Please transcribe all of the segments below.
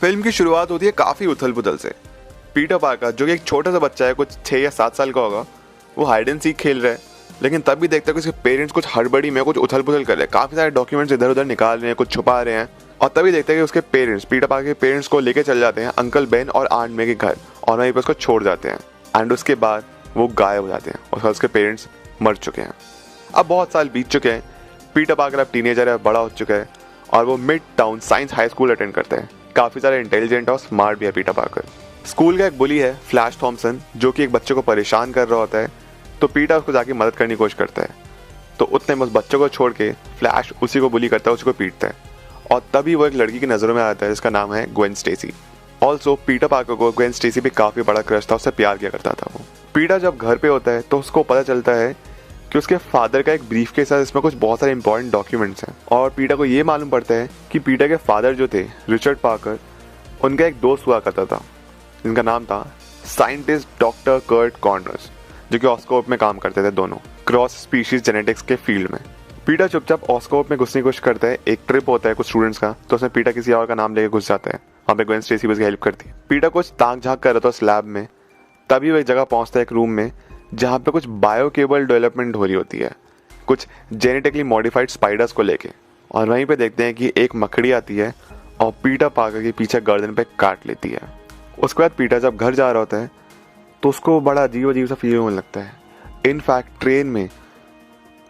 Film की शुरुआत होती है काफ़ी उथल पुथल से। पीटर पार्कर जो कि एक छोटा सा बच्चा है, कुछ 6 या 7 साल का होगा, वो हाइड एंड सीक खेल रहा है। लेकिन तब भी देखता है कि उसके पेरेंट्स कुछ हड़बड़ी में कुछ उथल पुथल कर रहे हैं, काफ़ी सारे डॉक्यूमेंट्स इधर उधर निकाल रहे हैं, कुछ छुपा रहे हैं। और तभी देखता है कि उसके पेरेंट्स, पीटर पार्कर के पेरेंट्स को लेके चल जाते हैं अंकल बेन और आंट मे के घर, और वहीं पर उसको छोड़ जाते हैं। एंड उसके बाद वो गायब हो जाते हैं और उसके पेरेंट्स मर चुके हैं। अब बहुत साल बीत चुके हैं, पीटर पार्कर अब टीनेजर है, बड़ा हो चुका है, और वो mid town science high school attend करता है। काफ़ी सारे इंटेलिजेंट और स्मार्ट भी है पीटर पार्कर। स्कूल का एक बुली है फ्लैश थॉमसन, जो कि एक बच्चे को परेशान कर रहा होता है, तो पीटर उसको जाके मदद करने की कोशिश करता है। तो उतने में उस बच्चे को छोड़ के फ्लैश उसी को बुली करता है, उसी को पीटता है, और तभी वो एक लड़की की नज़रों में आता है जिसका नाम है Gwen Stacy. Also Peter Parker को ग्वेन स्टेसी पे काफ़ी बड़ा क्रश था, उससे प्यार किया करता था वो। पीटर जब घर पे होता है तो उसको पता चलता है कि उसके फादर का एक ब्रीफ केस है जिसमें कुछ बहुत सारे इंपॉर्टेंट डॉक्यूमेंट्स हैं। और पीटर को ये मालूम पड़ता है कि पीटर के फादर जो थे रिचर्ड पार्कर, उनका एक दोस्त हुआ करता था जिनका नाम था साइंटिस्ट डॉक्टर कर्ट कॉर्नर्स, जो कि ऑस्कोप में काम करते थे, दोनों क्रॉस स्पीशीज जेनेटिक्स के फील्ड में। पीटर चुपचाप ऑस्कोप में घुसने की कोशिश करता है। एक ट्रिप होता है कुछ स्टूडेंट्स का, तो उसमें पीटर किसी और का नाम लेके घुस जाता है। वहाँ पे ग्वेन स्टेसी उसकी हेल्प करती है। पीटर कुछ ताक झाँक कर रहा था स्लैब में, तभी वो एक जगह पहुँचता है, एक रूम में, जहाँ पे कुछ बायो केबल डेवलपमेंट हो रही होती है, कुछ जेनेटिकली मॉडिफाइड स्पाइडर्स को लेके। और वहीं पे देखते हैं कि एक मकड़ी आती है और पीटर पार्कर के पीछे गर्दन पे काट लेती है। उसके बाद पीटर जब घर जा रहा होता है तो उसको बड़ा अजीब अजीब सा फील होने लगता है। इनफैक्ट ट्रेन में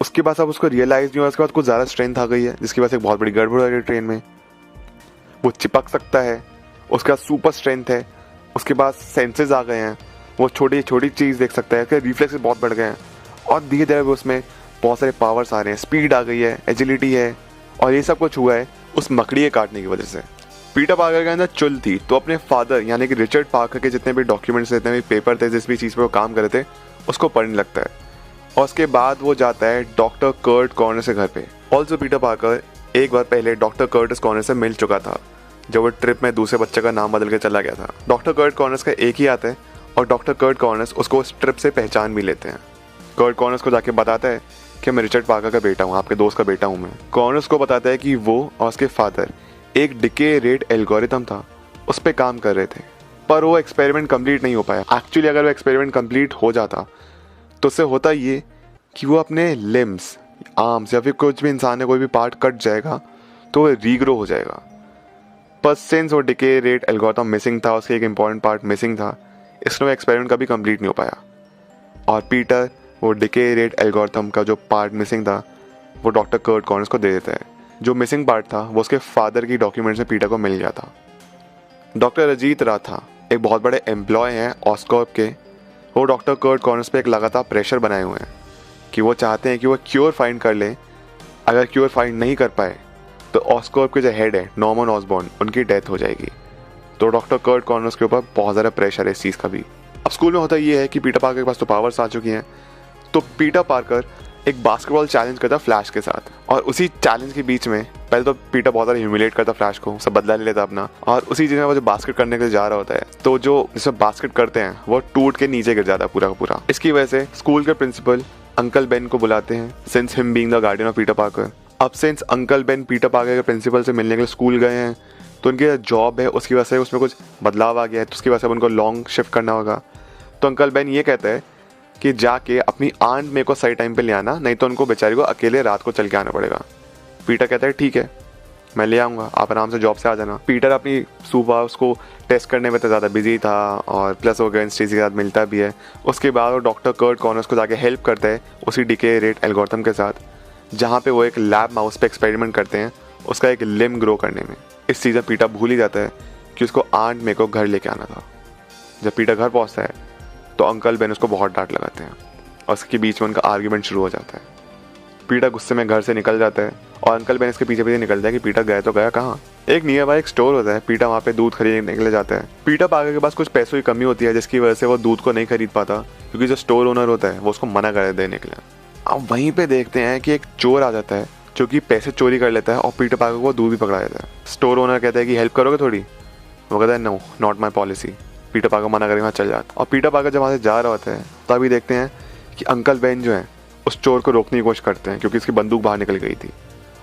उसके पास अब उसको रियलाइज नहीं हुआ, उसके बाद कुछ ज़्यादा स्ट्रेंथ आ गई है, जिसकी वजह से एक बहुत बड़ी गड़बड़ हो गई ट्रेन में। वो चिपक सकता है, उसके पास सुपर स्ट्रेंथ है, उसके पास सेंसेस आ गए हैं, वो छोटी छोटी चीज़ देख सकता है, उसके रिफ्लेक्सेस बहुत बढ़ गए हैं, और धीरे धीरे उसमें बहुत सारे पावर्स आ रहे हैं, स्पीड आ गई है, एजिलिटी है, और ये सब कुछ हुआ है उस मकड़ी के काटने की वजह से। पीटर पार्कर के अंदर चुल थी, तो अपने फादर यानी कि रिचर्ड पार्कर के जितने भी डॉक्यूमेंट्स, जितने भी पेपर थे, जिस भी चीज़ पर वो काम कर रहे थे, उसको पढ़ने लगता है। और उसके बाद वो जाता है डॉक्टर कर्ट कॉर्नर से घर पे। ऑल्सो पीटर पार्कर एक बार पहले डॉक्टर कर्टिस कॉर्नर से मिल चुका था, जब वो ट्रिप में दूसरे बच्चे का नाम बदल के चला गया था। डॉक्टर कर्ट कॉर्नर्स का एक ही आता है, और डॉक्टर कर्ट कॉर्नर्स उसको उस ट्रिप से पहचान भी लेते हैं। कर्ट कॉर्नर्स को जाके बताता है कि मैं रिचर्ड पार्कर का बेटा हूँ, आपके दोस्त का बेटा हूँ मैं। कॉर्नर्स को बताता है कि वो और उसके फादर एक डिके रेट एल्गोरिथम था, उस पर काम कर रहे थे, पर वो एक्सपेरिमेंट कंप्लीट नहीं हो पाया। एक्चुअली अगर वो एक्सपेरिमेंट कंप्लीट हो जाता तो उससे होता ये कि वो अपने लिम्स, आर्म्स या फिर कुछ भी इंसान ने कोई भी पार्ट कट जाएगा तो वो रीग्रो हो जाएगा। पर सिंस वो डिके रेट एल्गोरिथम मिसिंग था, उसके एक इंपॉर्टेंट पार्ट मिसिंग था, इसलिए वो एक्सपेरिमेंट कभी कंप्लीट नहीं हो पाया। और पीटर वो डिके रेट एल्गोरिथम का जो पार्ट मिसिंग था वो डॉक्टर कर्ट कॉर्नर्स को दे देता है। जो मिसिंग पार्ट था वो उसके फादर की डॉक्यूमेंट्स में पीटर को मिल गया था। डॉक्टर अजीत राथा एक बहुत बड़े एम्प्लॉय हैं ऑस्कॉप के। वो डॉक्टर कर्ट कॉर्नर्स पे एक लगातार प्रेशर बनाए हुए हैं कि वो चाहते हैं कि वो क्योर फाइंड कर लें। अगर क्योर फाइंड नहीं कर पाए तो ऑस्कॉप के जो हेड है नॉर्मन ऑसबॉर्न, उनकी डेथ हो जाएगी। तो डॉक्टर कर्ट कॉर्नर्स के ऊपर बहुत ज़्यादा प्रेशर है इस चीज़ का भी। अब स्कूल में होता ये है कि पीटर पार्कर के पास तो पावर्स आ चुकी हैं, तो पीटर पार्कर एक बास्केटबॉल चैलेंज करता फ्लैश के साथ। और उसी चैलेंज के बीच में पहले तो पीटर बहुत ज़्यादा ह्यूमिलेट करता फ्लैश को, सब बदला ले लेता अपना। और उसी चीज़ में वो जो बास्केट करने के लिए जा रहा होता है, तो जो जिसमें बास्केट करते हैं वो टूट के नीचे गिर जाता है पूरा का पूरा। इसकी वजह से स्कूल के प्रिंसिपल अंकल बेन को बुलाते हैं, since him being the guardian of Peter Parker. अब since uncle Ben Peter Parker के प्रिंसिपल से मिलने के लिए स्कूल गए हैं, तो उनकी जॉब है उसकी वजह से उसमें कुछ बदलाव आ गया है, तो उसकी वजह से उनको लॉन्ग शिफ्ट करना होगा। तो अंकल बेन ये कहता है कि जाके अपनी आंट मे को सही टाइम पे ले आना, नहीं तो उनको बेचारी को अकेले रात को चल के आना पड़ेगा। पीटर कहता है ठीक है मैं ले आऊँगा, आप आराम से जॉब से आ जाना। पीटर अपनी सुबह उसको टेस्ट करने में तो ज़्यादा बिजी था, और प्लस वो ग्वेन स्टेसी के साथ मिलता भी है। उसके बाद वो डॉक्टर कर्ट कॉर्नर्स को जाके हेल्प करता है उसी डिके रेट एल्गोरिथम के साथ, जहाँ पे वो एक लैब माउस पे एक्सपेरिमेंट करते हैं उसका एक लिम ग्रो करने में। इस चीज़ में पीटर भूल ही जाता है कि उसको आंट मे को घर लेके आना था। जब पीटर घर पहुँचता है तो अंकल बेन उसको बहुत डांट लगाते हैं, और उसके बीच में उनका आर्ग्यूमेंट शुरू हो जाता है। पीटर गुस्से में घर से निकल जाता है, और अंकल बेन इसके पीछे पीछे निकलता है कि पीटर गया तो गया कहाँ। एक नियर बाय एक स्टोर होता है, पीटर वहाँ पे दूध खरीदने के लिए जाता है। पीटर पार्कर के पास कुछ पैसों की कमी होती है, जिसकी वजह से वो दूध को नहीं खरीद पाता, क्योंकि जो स्टोर ओनर होता है वो उसको मना कर देने के लिए। अब वहीं पे देखते हैं कि एक चोर आ जाता है जो कि पैसे चोरी कर लेता है, और पीटर पार्कर को दूध भी पकड़ा देता है। स्टोर ओनर कहता है कि हेल्प करोगे थोड़ी, वो कहता है no not my policy. Peter Parker मना करके वहाँ चल जाता है। और पीटर पार्कर जब वहाँ से जा रहा होता है तभी देखते हैं कि अंकल बेन जो है उस चोर को रोकने की कोशिश करते हैं, क्योंकि उसकी बंदूक बाहर निकल गई थी।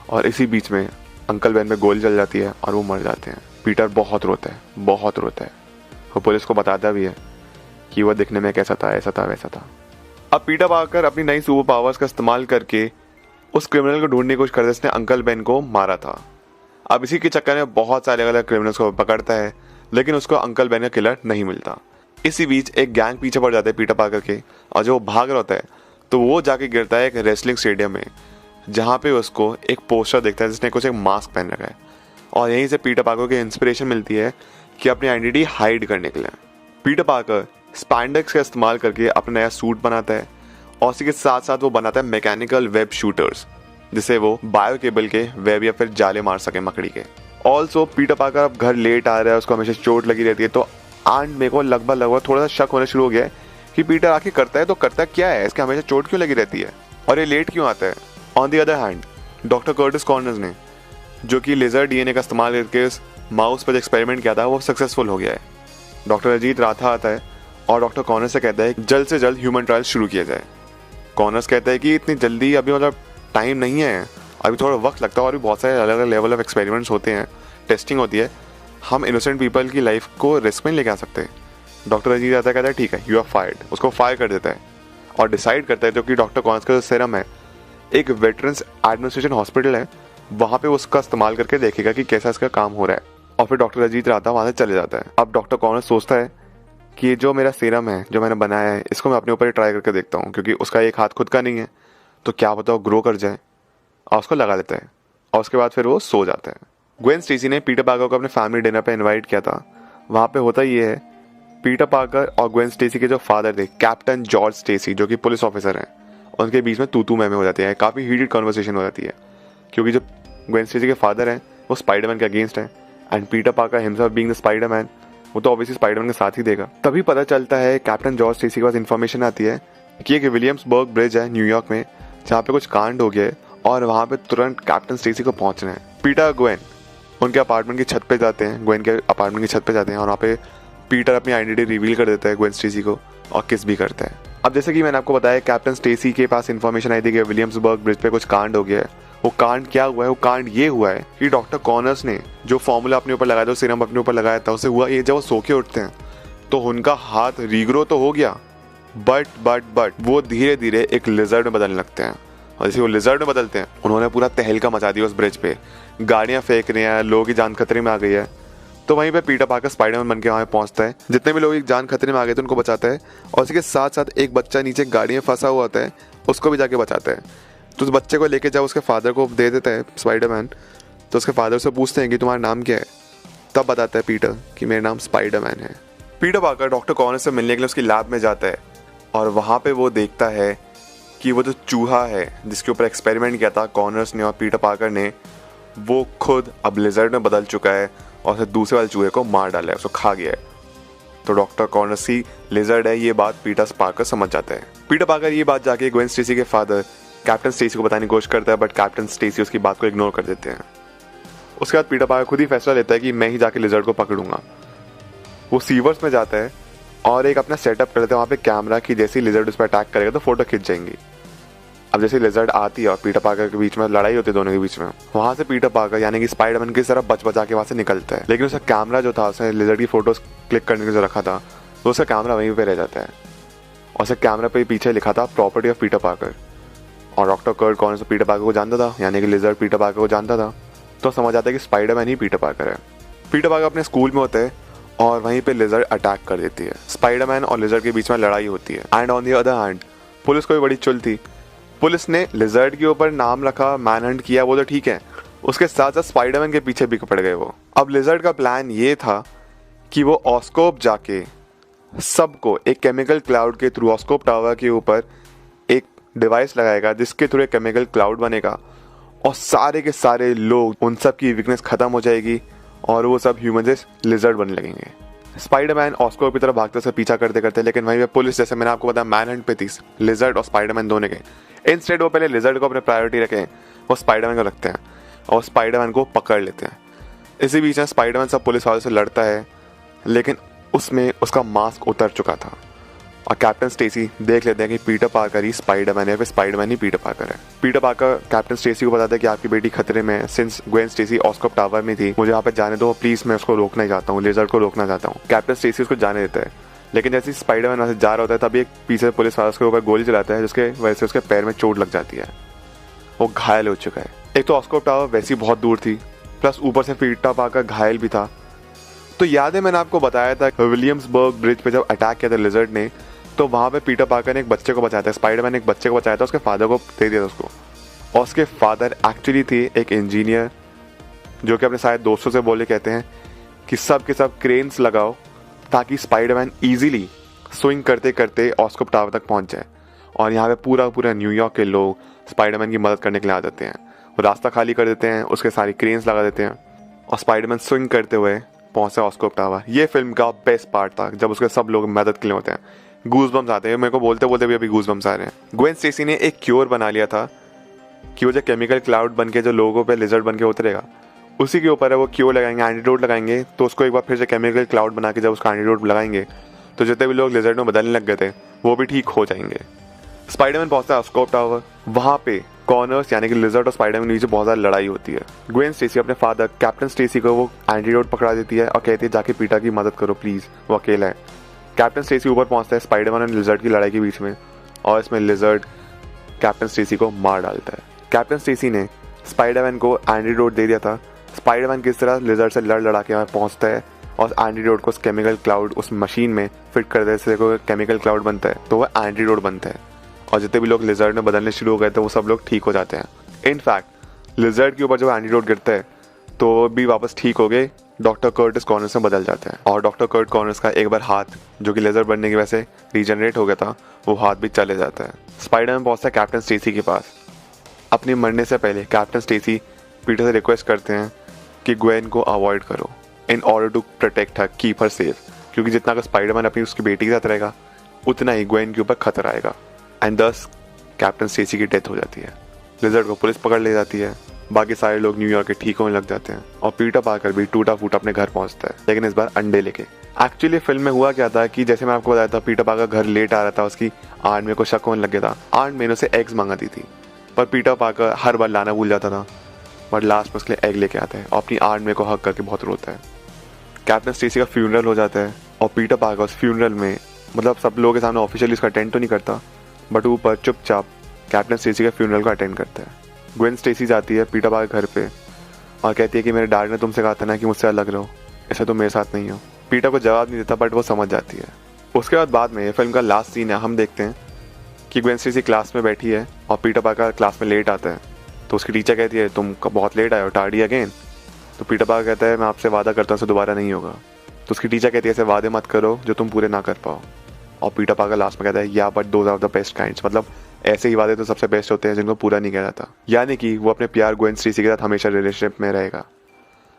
और इसी बीच में अंकल बेन पे गोली चल जाती है और वो मर जाते हैं। पीटर बहुत रोता है, बहुत रोता है। वो पुलिस को बताता भी है कि वह दिखने में कैसा था, ऐसा था, वैसा था। अब पीटर पार्कर अपनी नई सुपर पावर्स का इस्तेमाल करके उस क्रिमिनल को ढूंढने की कोशिश करता है जिसने अंकल बेन को मारा था। अब इसी के चक्कर में बहुत सारे अलग अलग क्रिमिनल्स को पकड़ता है, लेकिन उसको अंकल बेन का किलर नहीं मिलता। इसी बीच एक गैंग पीछे पड़ जाता है पीटर पार्कर के, और जो भाग रहा होता है तो वो जाके गिरता है एक रेसलिंग स्टेडियम में, जहाँ पे उसको एक पोस्टर देखता है जिसने कुछ एक मास्क पहन रखा है, और यहीं से पीटर पार्कर को इंस्पिरेशन मिलती है कि अपनी आइडेंटिटी हाइड करने के लिए। पीटर पार्कर स्पैंडेक्स का इस्तेमाल करके अपना नया सूट बनाता है, और उसी के साथ साथ वो बनाता है मैकेनिकल वेब शूटर्स, जिससे वो बायो केबल के वेब या फिर जाले मार सके मकड़ी के। ऑल्सो पीटर पार्कर अब घर लेट आ रहा है, उसको हमेशा चोट लगी रहती है, तो आंट मेरे को लगभग थोड़ा सा शक होने शुरू हो गया है कि पीटर आखिर करता है तो करता क्या है, इसके हमेशा चोट क्यों लगी रहती है और ये लेट क्यों आता है। On the other hand doctor Curtis corners ने, जो कि लेजर डीएनए का इस्तेमाल करके उस माउस पर एक्सपेरिमेंट किया था, वो सक्सेसफुल हो गया है। डॉक्टर अजीत राठा आता है और डॉक्टर कॉर्नर्स से कहता है जल्द से जल्द ह्यूमन ट्रायल शुरू किया जाए। कॉर्नर्स कहता है कि इतनी जल्दी अभी मतलब टाइम नहीं है, अभी थोड़ा वक्त लगता है और भी बहुत सारे अलग अलग लेवल ऑफ एक्सपेरिमेंट्स होते हैं, टेस्टिंग होती है, हम इनोसेंट पीपल की लाइफ को रिस्क में लेके आ सकते हैं। डॉक्टर अजीत आता है, कहता है ठीक है, यू आर फायर्ड, उसको फायर कर देता है और डिसाइड करता है जो कि डॉक्टर कॉर्नर्स का जो सीरम है एक वेटरन्स एडमिनिस्ट्रेशन हॉस्पिटल है, वहाँ पे उसका इस्तेमाल करके देखेगा कि कैसा इसका काम हो रहा है, और फिर डॉक्टर अजीत राठा वहाँ से चले जाता है। अब डॉक्टर कॉर्नर्स सोचता है कि ये जो मेरा सीरम है जो मैंने बनाया है इसको मैं अपने ऊपर ही ट्राई करके देखता हूँ, क्योंकि उसका एक हाथ खुद का नहीं है, तो क्या पता वो ग्रो कर जाए, और उसको लगा लेता है और उसके बाद फिर वो सो जाता है। ग्वेन स्टेसी ने पीटर पार्कर को अपने फैमिली डिनर पे इनवाइट किया था। वहाँ पे होता ये है, पीटर पार्कर और ग्वेन स्टेसी के जो फादर थे कैप्टन जॉर्ज स्टेसी, जो कि पुलिस ऑफिसर हैं, उनके बीच में तू मैं हो जाती है, काफ़ी हीटेड कन्वर्सेशन हो जाती है, क्योंकि जो ग्वेन स्टेसी के फादर हैं वो स्पाइडरमैन के अगेंस्ट हैं, and Peter Parker himself being the Spiderman, वो तो ऑब्वियसली स्पाइडरमैन के साथ ही देगा। तभी पता चलता है, कैप्टन जॉर्ज स्टेसी के पास इन्फॉर्मेशन आती है कि एक विलियम्सबर्ग ब्रिज है न्यूयॉर्क में जहाँ पे कुछ कांड हो गया है, और वहाँ पे तुरंत कैप्टन स्टेसी को पहुँचना है। पीटर ग्वेन उनके अपार्टमेंट की छत पे जाते हैं, ग्वेन के अपार्टमेंट की छत पे जाते हैं, और वहाँ पे पीटर अपनी आइडेंटिटी रिवील कर देता है ग्वेन स्टेसी को और किस भी करता है। अब जैसे कि मैंने आपको बताया, कैप्टन स्टेसी के पास इन्फॉर्मेशन आई थी कि विलियम्सबर्ग ब्रिज पे कुछ कांड हो गया है। वो कांड क्या हुआ है? वो कांड ये हुआ है कि डॉक्टर कॉर्नर्स ने जो फॉर्मूला अपने ऊपर लगाया था, सीरम अपने ऊपर लगाया था, उससे हुआ ये, जब वो सो के उठते हैं तो उनका हाथ रीग्रो तो हो गया, बट वो धीरे धीरे एक लिजर्ड में बदलने लगते हैं, और जैसे वो लिजर्ड में बदलते हैं उन्होंने पूरा तहलका मचा दिया उस ब्रिज पे, गाड़ियां फेंक रही हैं, लोगों की जान खतरे में आ गई है। तो वहीं पे पीटर पार्कर स्पाइडरमैन बन के वहाँ पहुंचता है, जितने भी लोग जान खतरे में आ गए थे उनको बचाता है, और उसके साथ साथ एक बच्चा नीचे गाड़ी में फंसा हुआ होता है, उसको भी जाके बचाता है। तो उस बच्चे को लेके जब उसके फादर को दे देता है स्पाइडरमैन, तो उसके फादर से पूछते हैं कि तुम्हारा नाम क्या है, तब बताता है पीटर कि मेरा नाम स्पाइडरमैन है। पीटर पार्कर डॉक्टर कॉर्नर से मिलने के लिए उसकी लैब में जाता है, और वहाँ पे वो देखता है कि वो जो चूहा है जिसके ऊपर एक्सपेरिमेंट किया था कॉर्नर्स ने और पीटर पार्कर ने, वो खुद अब लिजर्ड में बदल चुका है और फिर दूसरे वाले चूहे को मार डाला है, उसको खा गया है। तो डॉक्टर कॉर्नर्स ही लिजर्ड है, ये बात पीटर पार्कर समझ जाता है। पीटर पार्कर ये बात जाके ग्वेन स्टेसी के फादर कैप्टन स्टेसी को बताने की कोशिश करता है, बट कैप्टन स्टेसी उसकी बात को इग्नोर कर देते हैं। उसके बाद पीटर पार्कर खुद ही फैसला लेता है कि मैं ही जाके लिजर्ड को पकड़ूंगा। वो सीवर्स में जाता है और एक अपना सेटअप कर लेता है वहाँ पे कैमरा की, जैसे ही लिजर्ड उस पर अटैक करेगा तो फोटो खिंच जाएंगी। अब जैसे लिजर्ड आती है और पीटर पार्कर के बीच में लड़ाई होती है दोनों के बीच में, वहाँ से पीटर पार्कर यानी कि स्पाइडरमैन की तरफ बचा के वहाँ से निकलता है, लेकिन उसका कैमरा जो था, उसने लिजर्ड की फोटोज क्लिक करने के जो रखा था, तो उसका कैमरा वहीं पे रह जाता है, और उसके कैमरा पे पीछे लिखा था प्रॉपर्टी ऑफ पीटर पार्कर। और डॉक्टर कर्ट कॉर्नर्स से पीटर पार्कर को जानता था, यानी कि लिजर्ड पीटर पार्कर को जानता था, तो समझ आता है कि स्पाइडरमैन ही पीटर पार्कर है। पीटर पार्कर अपने स्कूल में होते हैं और वहीं पे लिजर्ड अटैक कर देती है, स्पाइडरमैन और लिजर्ड के बीच में लड़ाई होती है। And on the other hand police को भी बड़ी चुल थी, पुलिस ने लिजर्ड के ऊपर नाम रखा, मैनहंट किया, वो तो ठीक है, उसके साथ साथ स्पाइडरमैन के पीछे भी पड़ गए वो। अब लिजर्ड का प्लान ये था कि वो ऑस्कोप जाके सबको एक केमिकल क्लाउड के थ्रू ऑस्कोप टावर के ऊपर एक डिवाइस लगाएगा जिसके थ्रू एक केमिकल क्लाउड बनेगा, और सारे के सारे लोग, उन सब की वीकनेस खत्म हो जाएगी और वो सब ह्यूमन जैसे लिजर्ड बनने लगेंगे। स्पाइडरमैन ऑस्कोप की तरफ भागते से पीछा करते करते, लेकिन वहीं पे पुलिस, जैसे मैंने आपको बताया, मैनहंट पे थी लिजर्ड और स्पाइडरमैन दोनों के। इंस्टेड वो पहले लिजर्ड को अपने प्रायोरिटी रखें, वो स्पाइडरमैन को रखते हैं और स्पाइडरमैन को पकड़ लेते हैं। इसी बीच में स्पाइडरमैन सब पुलिस वालों से लड़ता है, लेकिन उसमें उसका मास्क उतर चुका था और कैप्टन स्टेसी देख लेते हैं कि पीटर पार्कर ही स्पाइडरमैन है, फिर स्पाइडरमैन ही पीटर पार्कर है। पीटर पार्कर कैप्टन स्टेसी को बताता है कि आपकी बेटी खतरे में है। सिंस ग्वेन स्टेसी ऑस्कॉप टावर में थी, मुझे यहाँ पे जाने दो प्लीज, मैं उसको रोकना ही चाहता हूँ, लिजर्ड को रोकना चाहता हूँ। कैप्टन स्टेसी उसको जाने देता है, लेकिन जैसे स्पाइडरमैन वहाँ से जा रहा होता है तभी एक पीछे पुलिस वाला उसके ऊपर गोली चलाता है, जिसके वजह से उसके पैर में चोट लग जाती है, वो घायल हो चुका है। एक तो ऑस्कॉप टावर वैसी बहुत दूर थी, प्लस ऊपर से पीटर पार्कर घायल भी था। तो याद है मैंने आपको बताया था विलियम्सबर्ग ब्रिज पे जब अटैक किया था लिजर्ड ने, तो वहां पे पीटर पार्कर ने एक बच्चे को बचाया था, स्पाइडरमैन ने एक बच्चे को बचाया था, उसके फादर को दे दिया था उसको। और उसके फादर एक्चुअली थे एक इंजीनियर जो कि अपने सारे दोस्तों से बोले कहते हैं कि सब के सब क्रेन्स लगाओ ताकि स्पाइडरमैन इजीली स्विंग करते करते ऑस्कॉप टावर तक पहुंच जाए। और यहाँ पे पूरा पूरा न्यूयॉर्क के लोग स्पाइडरमैन की मदद करने के लिए आ जाते हैं, वो रास्ता खाली कर देते हैं, उसके सारी क्रेन्स लगा देते हैं और स्पाइडरमैन स्विंग करते हुए पहुंचा ऑस्कॉप टावर। ये फिल्म का बेस्ट पार्ट था जब उसके सब लोग मदद के लिए होते हैं। गूज बम्स आते हैं, मेरे को बोलते बोलते भी अभी गूज बम्स आ रहे हैं। ग्वेन स्टेसी ने एक क्योर बना लिया था कि वो जो केमिकल क्लाउड बन के जो लोगों पे लिजर्ड बन के उतरेगा, उसी के ऊपर है वो क्योर लगाएंगे, एंटीडोट लगाएंगे, तो उसको एक बार फिर से केमिकल क्लाउड बना के जब उसका एंटीडोट लगाएंगे तो जितने भी लोग लिजर्ड में बदलने लग गए थे वो भी ठीक हो जाएंगे। स्पाइडरमैन पहुंचता है ऑस्कॉप टावर, वहां पे कॉर्नर्स यानी कि लिजर्ड और स्पाइडरमैन के बीच बहुत ज़्यादा लड़ाई होती है। ग्वेन स्टेसी अपने फादर कैप्टन स्टेसी को वो एंटीडोट पकड़ा देती है और कहती है जाके पीटर की मदद करो प्लीज, वो अकेला है। कैप्टन स्टेसी ऊपर पहुंचता है स्पाइडरमैन और लिजर्ड की लड़ाई के बीच में, और इसमें लिजर्ड कैप्टन स्टेसी को मार डालता है। कैप्टन स्टेसी ने स्पाइडरमैन को एंटीडोट दे दिया था। स्पाइडरमैन किस तरह लिजर्ड से लड़ लड़ा के वहाँ पहुंचता है और एंटीडोट को उस केमिकल क्लाउड उस मशीन में फिट कर देते हैं, केमिकल क्लाउड बनता है तो वह एंटीडोट बनता है और जितने भी लोग लिजर्ड में बदलने शुरू हो गए थे वो सब लोग ठीक हो जाते हैं। इनफैक्ट लिजर्ड के ऊपर जब एंटीडोट गिरता है तो भी वापस ठीक हो गए, डॉक्टर कर्टिस कॉर्नर्स में बदल जाते हैं और डॉक्टर कर्ट कॉर्नर्स का एक बार हाथ जो कि लिजर्ड बनने की वजह से रीजनरेट हो गया था वो हाथ भी चले जाता है। स्पाइडरमैन पहुंचता है कैप्टन स्टेसी के पास। अपने मरने से पहले कैप्टन स्टेसी पीटर से रिक्वेस्ट करते हैं कि ग्वेन को अवॉइड करो in order to protect her, keep her safe, क्योंकि जितना अगर स्पाइडरमैन अपनी उसकी बेटी के साथ रहेगा उतना ही ग्वेन के ऊपर खतरा आएगा। एंड दस कैप्टन स्टेसी की डेथ हो जाती है। लिजर्ड को पुलिस पकड़ ले जाती है, बाकी सारे लोग न्यूयॉर्क के ठीक होने लग जाते हैं और पीटर पार्कर भी टूटा फूटा अपने घर पहुंचता है, लेकिन इस बार अंडे लेके। एक्चुअली फिल्म में हुआ क्या था कि जैसे मैं आपको बताया था पीटर पार्कर घर लेट आ रहा था, उसकी आंट में को शक होने लग गया था। आंट मेनू से एग्स मंगाती थी पर पीटर पार्कर हर बार लाना भूल जाता था, बट लास्ट में उसके लिए एग लेके आता है और अपनी आंट में को हक करके बहुत रोता है। कैप्टन स्टेसी का फ्यूनरल हो जाता है और पीटर पार्कर उस फ्यूनरल में मतलब सब लोगों के सामने ऑफिशियली उसका अटेंड तो नहीं करता, बट ऊपर चुपचाप कैप्टन स्टेसी के फ्यूनरल को अटेंड करता है। ग्वेन स्टेसी जाती है पीटर पार्कर घर पे और कहती है कि मेरे डैड ने तुमसे कहा था ना कि मुझसे अलग रहो, ऐसे तुम मेरे साथ नहीं हो। पीटर को जवाब नहीं देता बट वो समझ जाती है। उसके बाद में फिल्म का लास्ट सीन है, हम देखते हैं कि ग्वेन स्टेसी क्लास में बैठी है और पीटर पार्कर क्लास में लेट आता है तो उसकी टीचर कहती है तुम बहुत लेट आए हो, टार्डी अगेन। तो पीटर पार्कर कहता है मैं आपसे वादा करता हूँ इससे दोबारा नहीं होगा। तो उसकी टीचर कहती है ऐसे वादे मत करो जो तुम पूरे ना कर पाओ। और पीटर पार्कर लास्ट में कहता है या but those are the best kinds, मतलब ऐसे ही वादे तो सबसे बेस्ट होते हैं जिनको पूरा नहीं किया जाता। यानी कि वो अपने प्यार ग्वेन स्टेसी के साथ हमेशा रिलेशनशिप में रहेगा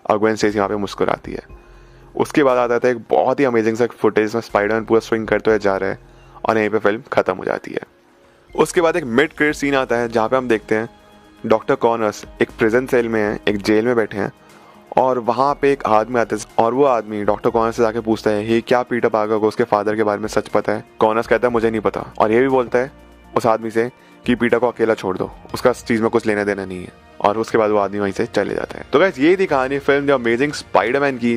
और ग्वेन स्टेसी वहाँ पे मुस्कुराती है। उसके बाद आता था एक बहुत ही अमेजिंग सा फुटेज में स्पाइडरमैन पूरा स्विंग करते हुए जा रहा है और यहीं पे फिल्म खत्म हो जाती है। उसके बाद एक मिड क्रेडिट सीन आता है जहाँ पे हम देखते हैं डॉक्टर कॉर्नर्स एक प्रिजन सेल में है, एक जेल में बैठे हैं और वहाँ पे एक आदमी आता है और वो आदमी डॉक्टर कॉर्नर्स से जाके पूछता है ये क्या पीटर पार्कर को उसके फादर के बारे में सच पता है। कॉर्नर्स कहता है मुझे नहीं पता और ये भी बोलता है उस आदमी से कि पीटर को अकेला छोड़ दो, उसका इस चीज़ में कुछ लेना देना नहीं है। और उसके बाद वो आदमी वहीं से चले जाता है। तो गाइस ये थी कहानी फिल्म द अमेजिंग स्पाइडरमैन की।